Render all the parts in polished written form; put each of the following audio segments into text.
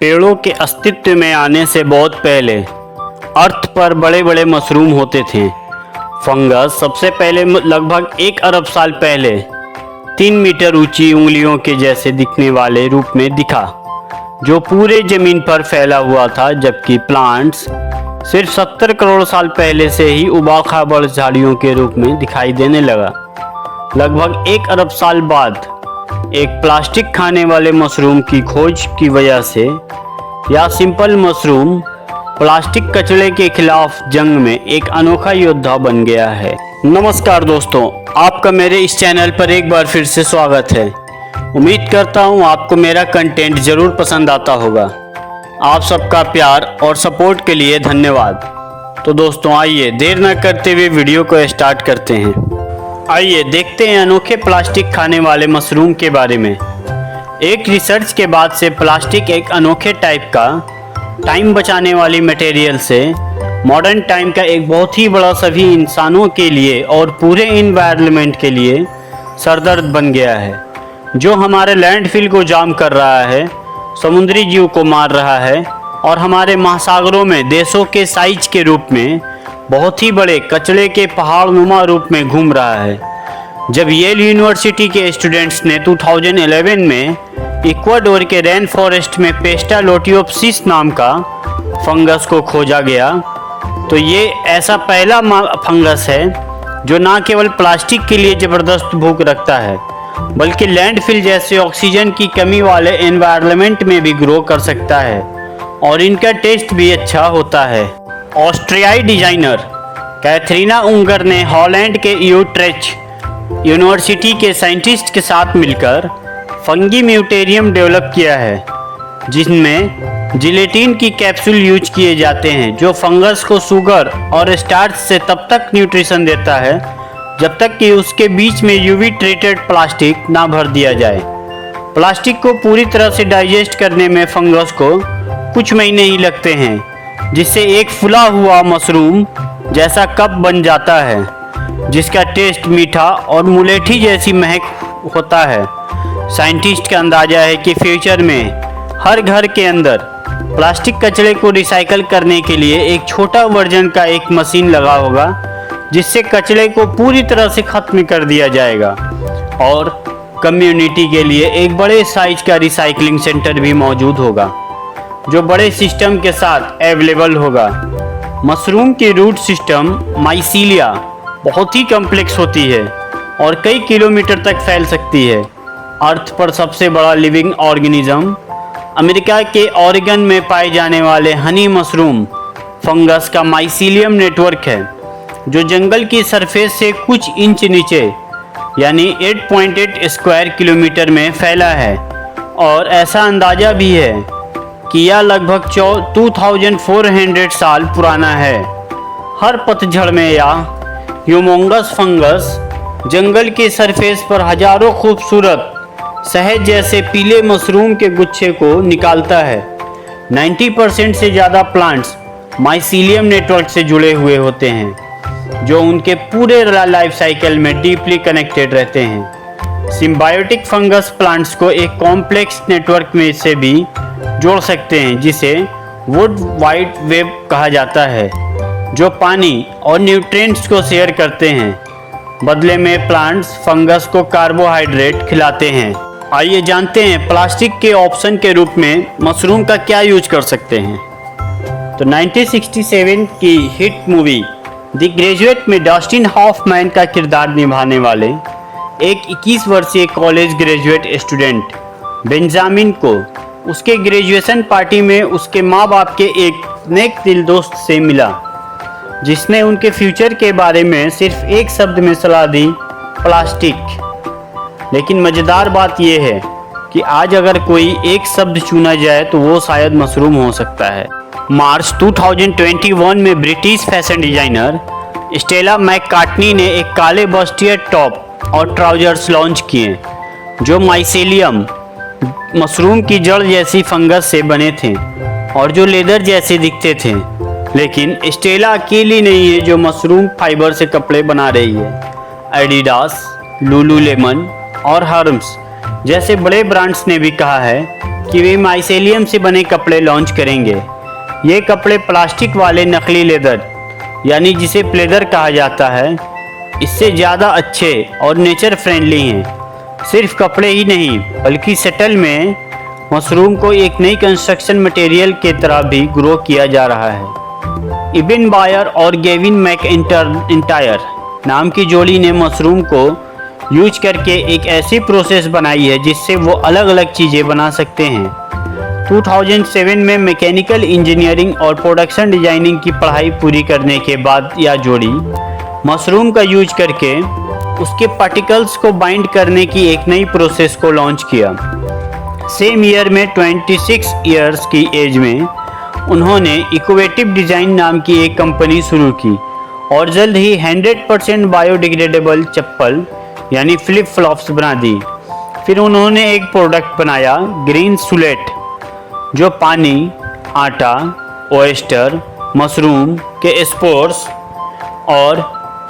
पेड़ों के अस्तित्व में आने से बहुत पहले अर्थ पर बड़े बड़े मशरूम होते थे। फंगस सबसे पहले लगभग 1 अरब साल पहले 3 मीटर ऊंची उंगलियों के जैसे दिखने वाले रूप में दिखा, जो पूरे जमीन पर फैला हुआ था, जबकि प्लांट्स सिर्फ 70 करोड़ साल पहले से ही उबाखाबड़ झाड़ियों के रूप में दिखाई देने लगा। लगभग 1 अरब साल बाद एक प्लास्टिक खाने वाले मशरूम की खोज की वजह से या सिंपल मशरूम प्लास्टिक कचरे के खिलाफ जंग में एक अनोखा योद्धा बन गया है। नमस्कार दोस्तों, आपका मेरे इस चैनल पर एक बार फिर से स्वागत है। उम्मीद करता हूँ आपको मेरा कंटेंट ज़रूर पसंद आता होगा। आप सबका प्यार और सपोर्ट के लिए धन्यवाद। तो दोस्तों आइए देर न करते हुए वीडियो को स्टार्ट करते हैं। आइए देखते हैं अनोखे प्लास्टिक खाने वाले मशरूम के बारे में। एक रिसर्च के बाद से प्लास्टिक एक अनोखे टाइप का टाइम बचाने वाली मटेरियल से मॉडर्न टाइम का एक बहुत ही बड़ा सभी इंसानों के लिए और पूरे इन्वायरमेंट के लिए सरदर्द बन गया है, जो हमारे लैंडफिल को जाम कर रहा है, समुद्री जीव को मार रहा है और हमारे महासागरों में देशों के साइज के रूप में बहुत ही बड़े कचरे के पहाड़ नुमा रूप में घूम रहा है। जब येल यूनिवर्सिटी के स्टूडेंट्स ने 2011 में इक्वाडोर के रेन फॉरेस्ट में पेस्टालोटियोप्सिस नाम का फंगस को खोजा गया, तो ये ऐसा पहला फंगस है जो न केवल प्लास्टिक के लिए ज़बरदस्त भूख रखता है, बल्कि लैंडफिल जैसे ऑक्सीजन की कमी वाले एनवायरनमेंट में भी ग्रो कर सकता है और इनका टेस्ट भी अच्छा होता है। ऑस्ट्रियाई डिजाइनर कैथरीना उंगर ने हॉलैंड के यूट्रेच यूनिवर्सिटी के साइंटिस्ट के साथ मिलकर फंगी म्यूटेरियम डेवलप किया है, जिसमें जिलेटिन की कैप्सूल यूज किए जाते हैं, जो फंगस को शुगर और स्टार्च से तब तक न्यूट्रिशन देता है जब तक कि उसके बीच में यूवी ट्रीटेड प्लास्टिक ना भर दिया जाए। प्लास्टिक को पूरी तरह से डाइजेस्ट करने में फंगस को कुछ महीने ही लगते हैं, जिससे एक फुला हुआ मशरूम जैसा कप बन जाता है, जिसका टेस्ट मीठा और मुलेठी जैसी महक होता है। साइंटिस्ट का अंदाजा है कि फ्यूचर में हर घर के अंदर प्लास्टिक कचरे को रिसाइकल करने के लिए एक छोटा वर्जन का एक मशीन लगा होगा, जिससे कचरे को पूरी तरह से खत्म कर दिया जाएगा और कम्युनिटी के लिए एक बड़े साइज का रिसाइकलिंग सेंटर भी मौजूद होगा, जो बड़े सिस्टम के साथ अवेलेबल होगा। मशरूम की रूट सिस्टम माइसीलिया बहुत ही कॉम्प्लेक्स होती है और कई किलोमीटर तक फैल सकती है। अर्थ पर सबसे बड़ा लिविंग ऑर्गेनिज्म अमेरिका के ओरेगन में पाए जाने वाले हनी मशरूम फंगस का माइसीलियम नेटवर्क है, जो जंगल की सरफेस से कुछ इंच नीचे यानी 8.8 स्क्वायर किलोमीटर में फैला है। और ऐसा अंदाजा भी है कि यह लगभग 2400 साल पुराना है। हर पतझड़ में या ह्यूमोंगस फंगस जंगल के सरफेस पर हजारों खूबसूरत शहद जैसे पीले मशरूम के गुच्छे को निकालता है। 90% से ज़्यादा प्लांट्स माइसीलियम नेटवर्क से जुड़े हुए होते हैं, जो उनके पूरे लाइफ साइकिल में डीपली कनेक्टेड रहते हैं। सिम्बायोटिक फंगस प्लांट्स को एक कॉम्प्लेक्स नेटवर्क में से भी जोड़ सकते हैं, जिसे वुड वाइड वेब कहा जाता है, जो पानी और न्यूट्रिएंट्स को शेयर करते हैं। बदले में प्लांट्स फंगस को कार्बोहाइड्रेट खिलाते हैं। आइए जानते हैं प्लास्टिक के ऑप्शन के रूप में मशरूम का क्या यूज कर सकते हैं। तो 1967 की हिट मूवी द ग्रेजुएट में डस्टिन हॉफमैन का किरदार निभाने वाले एक 21 वर्षीय कॉलेज ग्रेजुएट स्टूडेंट बेंजामिन को उसके ग्रेजुएशन पार्टी में उसके माँ बाप के एक नेक दिल दोस्त से मिला, जिसने उनके फ्यूचर के बारे में सिर्फ एक शब्द में सलाह दी, प्लास्टिक। लेकिन मज़ेदार बात यह है कि आज अगर कोई एक शब्द चुना जाए तो वो शायद मशरूम हो सकता है। मार्च 2021 में British fashion designer Stella McCartney ने एक काले बस्टियर टॉप और ट्राउजर्स लॉन्च किए, जो माइसीलियम मशरूम की जड़ जैसी फंगस से बने थे और जो लेदर जैसे दिखते थे। लेकिन स्टेला अकेली नहीं है जो मशरूम फाइबर से कपड़े बना रही है। एडिडास, लुलुलेमन और हर्म्स जैसे बड़े ब्रांड्स ने भी कहा है कि वे माइसेलियम से बने कपड़े लॉन्च करेंगे। ये कपड़े प्लास्टिक वाले नकली लेदर यानी जिसे प्लेदर कहा जाता है, इससे ज़्यादा अच्छे और नेचर फ्रेंडली हैं। सिर्फ कपड़े ही नहीं बल्कि सेटल में मशरूम को एक नई कंस्ट्रक्शन मटेरियल के तरह भी ग्रो किया जा रहा है। इबिन बायर और गेविन मैकइंटायर नाम की जोड़ी ने मशरूम को यूज करके एक ऐसी प्रोसेस बनाई है जिससे वो अलग अलग चीज़ें बना सकते हैं। 2007 में मैकेनिकल इंजीनियरिंग और प्रोडक्शन डिजाइनिंग की पढ़ाई पूरी करने के बाद यह जोड़ी मशरूम का यूज करके उसके पार्टिकल्स को बाइंड करने की एक नई प्रोसेस को लॉन्च किया। सेम ईयर में 26 ईयर्स की एज में उन्होंने इकोवेटिव डिज़ाइन नाम की एक कंपनी शुरू की और जल्द ही 100% बायोडिग्रेडेबल चप्पल यानी फ्लिप फ्लॉप्स बना दी। फिर उन्होंने एक प्रोडक्ट बनाया ग्रीन सुलेट, जो पानी, आटा, ओएस्टर, मशरूम के स्पोर्स और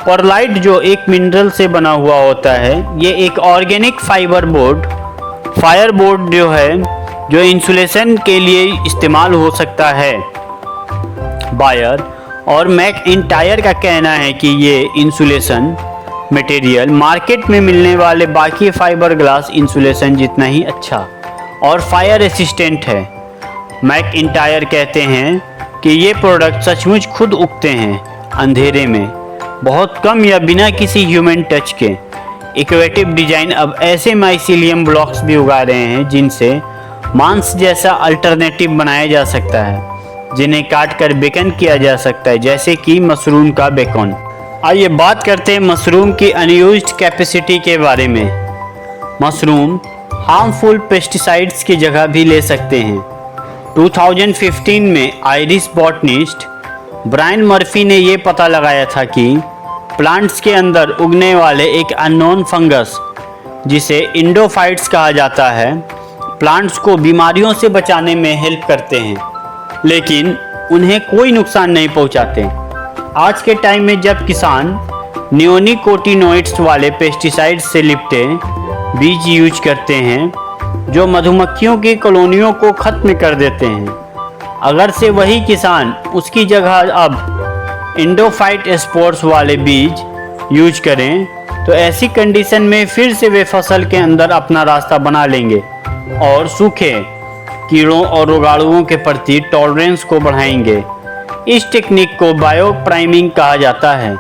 परलाइट जो एक मिनरल से बना हुआ होता है। ये एक ऑर्गेनिक फाइबर बोर्ड जो है जो इंसुलेशन के लिए इस्तेमाल हो सकता है। बायर और मैकइंटायर का कहना है कि ये इंसुलेशन मटेरियल मार्केट में मिलने वाले बाकी फाइबर ग्लास इंसुलेशन जितना ही अच्छा और फायर रेसिस्टेंट है। मैकइंटायर कहते हैं कि ये प्रोडक्ट सचमुच खुद उगते हैं अंधेरे में, बहुत कम या बिना किसी ह्यूमन टच के। इकोवेटिव डिजाइन अब ऐसे माइसीलियम ब्लॉक्स भी उगा रहे हैं जिनसे मांस जैसा अल्टरनेटिव बनाया जा सकता है, जिन्हें काट कर बेकन किया जा सकता है, जैसे कि मशरूम का बेकन। आइए बात करते हैं मशरूम की अनयूज्ड कैपेसिटी के बारे में। मशरूम हार्मफुल पेस्टिसाइड्स की जगह भी ले सकते हैं। 2015 में आयरिश बॉटनिस्ट ब्रायन मर्फी ने ये पता लगाया था कि प्लांट्स के अंदर उगने वाले एक अननोन फंगस जिसे इंडोफाइट्स कहा जाता है, प्लांट्स को बीमारियों से बचाने में हेल्प करते हैं, लेकिन उन्हें कोई नुकसान नहीं पहुंचाते। आज के टाइम में जब किसान नियोनिकोटिनोइड्स वाले पेस्टिसाइड्स से लिपटे बीज यूज करते हैं जो मधुमक्खियों की कॉलोनियों को खत्म कर देते हैं, अगर से वही किसान उसकी जगह अब इंडोफाइट स्पोर्स वाले बीज यूज करें तो ऐसी कंडीशन में फिर से वे फसल के अंदर अपना रास्ता बना लेंगे और सूखे, कीड़ों और रोगाणुओं के प्रति टॉलरेंस को बढ़ाएंगे। इस टेक्निक को बायो प्राइमिंग कहा जाता है।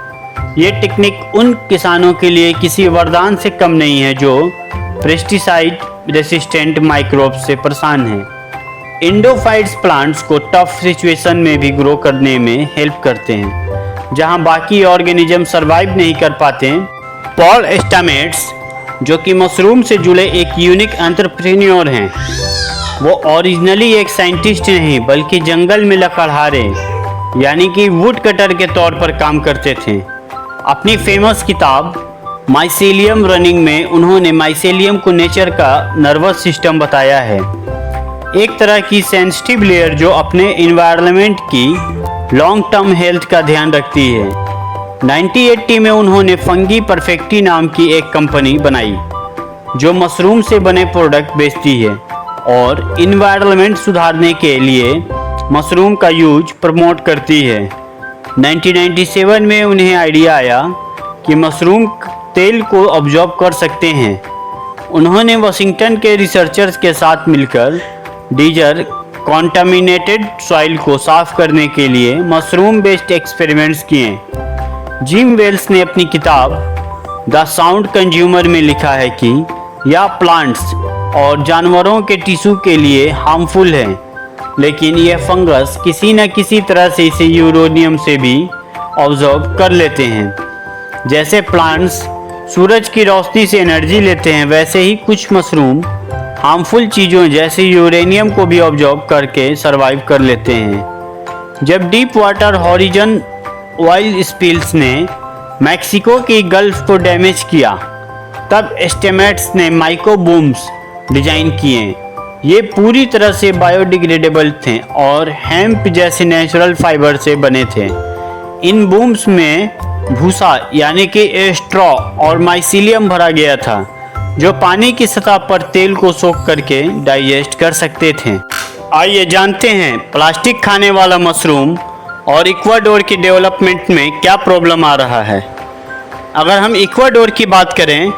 ये टेक्निक उन किसानों के लिए किसी वरदान से कम नहीं है जो पेस्टिसाइड रेसिस्टेंट माइक्रोब्स से परेशान हैं। इंडोफाइट्स प्लांट्स को टफ सिचुएशन में भी ग्रो करने में हेल्प करते हैं जहां बाकी ऑर्गेनिज्म सरवाइव नहीं कर पाते। पॉल स्टामेट्स जो कि मशरूम से जुड़े एक यूनिक एंटरप्रेन्योर हैं, वो ओरिजिनली एक साइंटिस्ट नहीं बल्कि जंगल में लकड़हारे यानी कि वुड कटर के तौर पर काम करते थे। अपनी फेमस किताब माइसेलियम रनिंग में उन्होंने माइसेलियम को नेचर का नर्वस सिस्टम बताया है, एक तरह की सेंसिटिव लेयर जो अपने इन्वायरमेंट की लॉन्ग टर्म हेल्थ का ध्यान रखती है। 1980 में उन्होंने फंगी परफेक्टी नाम की एक कंपनी बनाई जो मशरूम से बने प्रोडक्ट बेचती है और इन्वायरमेंट सुधारने के लिए मशरूम का यूज प्रमोट करती है। 1997 में उन्हें आइडिया आया कि मशरूम तेल को ऑब्जॉर्ब कर सकते हैं। उन्होंने वाशिंगटन के रिसर्चर्स के साथ मिलकर डीजर कॉन्टामिनेटेड सॉइल को साफ करने के लिए मशरूम बेस्ड एक्सपेरिमेंट्स किए। जिम वेल्स ने अपनी किताब द साउंड कंज्यूमर में लिखा है कि यह प्लांट्स और जानवरों के टिश्यू के लिए हार्मफुल है, लेकिन यह फंगस किसी न किसी तरह से इसे यूरेनियम से भी ऑब्जॉर्ब कर लेते हैं। जैसे प्लांट्स सूरज की रोशनी से एनर्जी लेते हैं, वैसे ही कुछ मशरूम हार्मफुल चीज़ों जैसे यूरेनियम को भी ऑब्जॉर्ब करके सरवाइव कर लेते हैं। जब deep water horizon oil spills ने मैक्सिको की गल्फ को डैमेज किया, तब स्टेमेट्स ने माइक्रो बूम्स डिजाइन किए। ये पूरी तरह से बायोडिग्रेडेबल थे और हेम्प जैसे नेचुरल फाइबर से बने थे। इन बूम्स में भूसा यानी कि स्ट्रॉ और माइसीलियम भरा गया था जो पानी की सतह पर तेल को सोख करके डाइजेस्ट कर सकते थे। आइए जानते हैं प्लास्टिक खाने वाला मशरूम और इक्वाडोर की डेवलपमेंट में क्या प्रॉब्लम आ रहा है। अगर हम इक्वाडोर की बात करें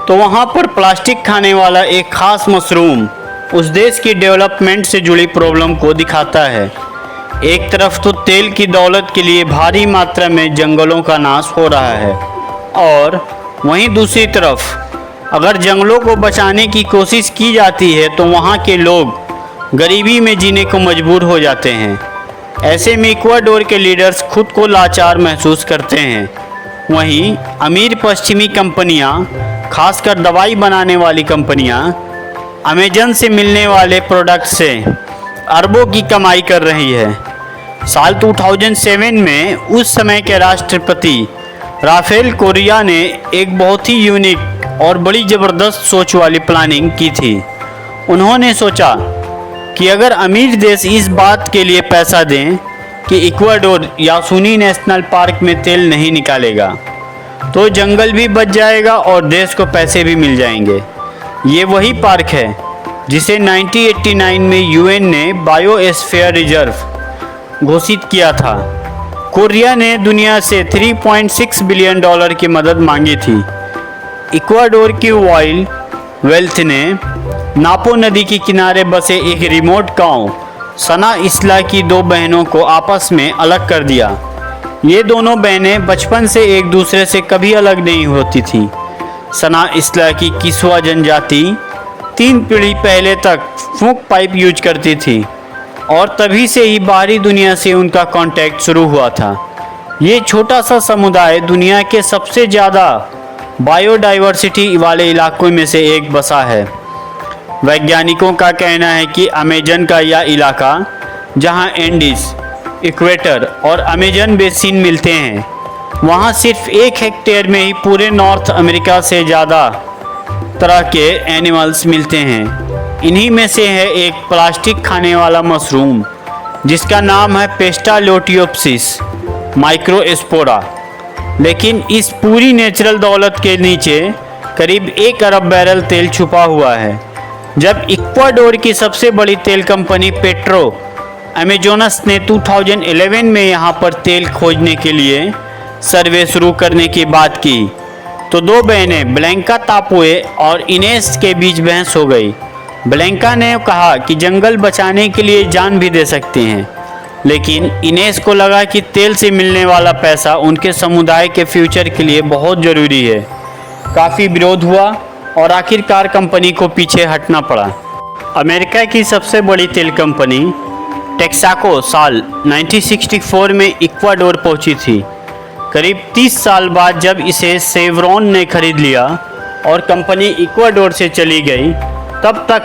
तो वहाँ पर प्लास्टिक खाने वाला एक खास मशरूम उस देश की डेवलपमेंट से जुड़ी प्रॉब्लम को दिखाता है। एक तरफ तो तेल की दौलत के लिए भारी मात्रा में जंगलों का नाश हो रहा है और वहीं दूसरी तरफ अगर जंगलों को बचाने की कोशिश की जाती है तो वहाँ के लोग गरीबी में जीने को मजबूर हो जाते हैं। ऐसे में इक्वाडोर के लीडर्स खुद को लाचार महसूस करते हैं। वहीं अमीर पश्चिमी कंपनियां, खासकर दवाई बनाने वाली कंपनियां, अमेजन से मिलने वाले प्रोडक्ट से अरबों की कमाई कर रही है। साल 2007 में उस समय के राष्ट्रपति राफेल कोरिया ने एक बहुत ही यूनिक और बड़ी ज़बरदस्त सोच वाली प्लानिंग की थी। उन्होंने सोचा कि अगर अमीर देश इस बात के लिए पैसा दें कि इक्वाडोर यासुनी नेशनल पार्क में तेल नहीं निकालेगा तो जंगल भी बच जाएगा और देश को पैसे भी मिल जाएंगे। ये वही पार्क है जिसे 1989 में यूएन ने बायोस्फीयर रिजर्व घोषित किया था। कोरिया ने दुनिया से $3.6 बिलियन की मदद मांगी थी। इक्वाडोर की वाइल्ड वेल्थ ने नापो नदी के किनारे बसे एक रिमोट गांव सना इस्ला की दो बहनों को आपस में अलग कर दिया। ये दोनों बहनें बचपन से एक दूसरे से कभी अलग नहीं होती थीं। सना इस्ला की किस्वा जनजाति 3 पीढ़ी पहले तक फूंक पाइप यूज करती थी और तभी से ही बाहरी दुनिया से उनका कांटेक्ट शुरू हुआ था। ये छोटा सा समुदाय दुनिया के सबसे ज़्यादा बायोडाइवर्सिटी वाले इलाकों में से एक बसा है। वैज्ञानिकों का कहना है कि अमेजन का यह इलाका, जहां एंडीज, इक्वेटर और अमेजन बेसिन मिलते हैं, वहां सिर्फ 1 हेक्टेयर में ही पूरे नॉर्थ अमेरिका से ज़्यादा तरह के एनिमल्स मिलते हैं। इन्हीं में से है एक प्लास्टिक खाने वाला मशरूम जिसका नाम है पेस्टालोटियोप्सिस माइक्रोस्पोरा। लेकिन इस पूरी नेचुरल दौलत के नीचे करीब 1 अरब बैरल तेल छुपा हुआ है। जब इक्वाडोर की सबसे बड़ी तेल कंपनी पेट्रो अमेजोनस ने 2011 में यहाँ पर तेल खोजने के लिए सर्वे शुरू करने की बात की तो 2 बहनें ब्लैंका तापुए और इनेस के बीच बहस हो गई। ब्लैंका ने कहा कि जंगल बचाने के लिए जान भी दे सकते हैं, लेकिन इनेस को लगा कि तेल से मिलने वाला पैसा उनके समुदाय के फ्यूचर के लिए बहुत ज़रूरी है। काफ़ी विरोध हुआ और आखिरकार कंपनी को पीछे हटना पड़ा। अमेरिका की सबसे बड़ी तेल कंपनी टेक्साको साल 1964 में इक्वाडोर पहुंची थी। करीब 30 साल बाद जब इसे शेवरॉन ने खरीद लिया और कंपनी इक्वाडोर से चली गई, तब तक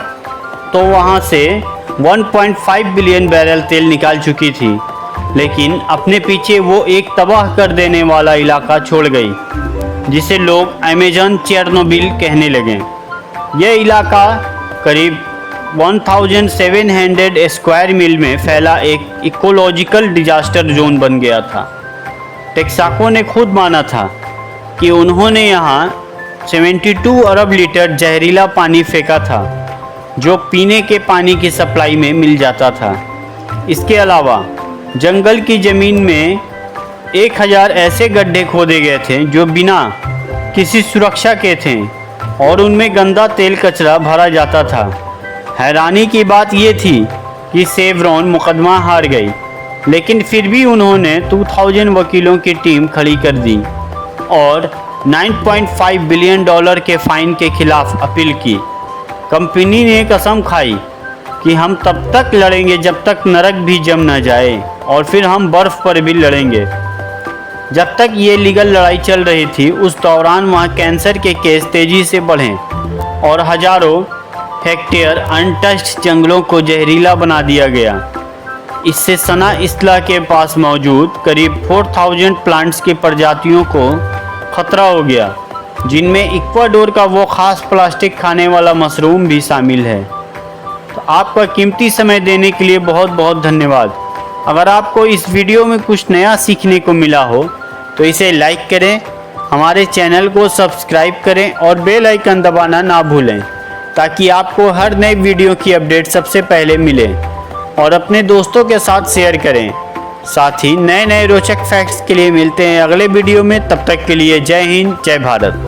तो वहां से 1.5 बिलियन बैरल तेल निकाल चुकी थी, लेकिन अपने पीछे वो एक तबाह कर देने वाला इलाका छोड़ गई जिसे लोग अमेजन चेरनोबिल कहने लगे। यह इलाका करीब 1700 स्क्वायर मील में फैला एक इकोलॉजिकल डिजास्टर जोन बन गया था। टेक्साको ने खुद माना था कि उन्होंने यहाँ 72 अरब लीटर जहरीला पानी फेंका था जो पीने के पानी की सप्लाई में मिल जाता था। इसके अलावा जंगल की ज़मीन में 1000 ऐसे गड्ढे खोदे गए थे जो बिना किसी सुरक्षा के थे और उनमें गंदा तेल कचरा भरा जाता था। हैरानी की बात यह थी कि शेवरॉन मुकदमा हार गई, लेकिन फिर भी उन्होंने 2000 वकीलों की टीम खड़ी कर दी और $9.5 बिलियन के फ़ाइन के खिलाफ अपील की। कंपनी ने कसम खाई कि हम तब तक लड़ेंगे जब तक नरक भी जम न जाए और फिर हम बर्फ़ पर भी लड़ेंगे। जब तक ये लीगल लड़ाई चल रही थी, उस दौरान वहाँ कैंसर के केस तेज़ी से बढ़े और हज़ारों हेक्टेयर अनटच्ड जंगलों को जहरीला बना दिया गया। इससे सना इस्ला के पास मौजूद करीब 4000 प्लांट्स की प्रजातियों को खतरा हो गया, जिनमें इक्वाडोर का वो ख़ास प्लास्टिक खाने वाला मशरूम भी शामिल है। तो आपका कीमती समय देने के लिए बहुत बहुत धन्यवाद। अगर आपको इस वीडियो में कुछ नया सीखने को मिला हो तो इसे लाइक करें, हमारे चैनल को सब्सक्राइब करें और बेल आइकन दबाना ना भूलें ताकि आपको हर नई वीडियो की अपडेट सबसे पहले मिले और अपने दोस्तों के साथ शेयर करें। साथ ही नए नए रोचक फैक्ट्स के लिए मिलते हैं अगले वीडियो में। तब तक के लिए जय हिंद, जय भारत।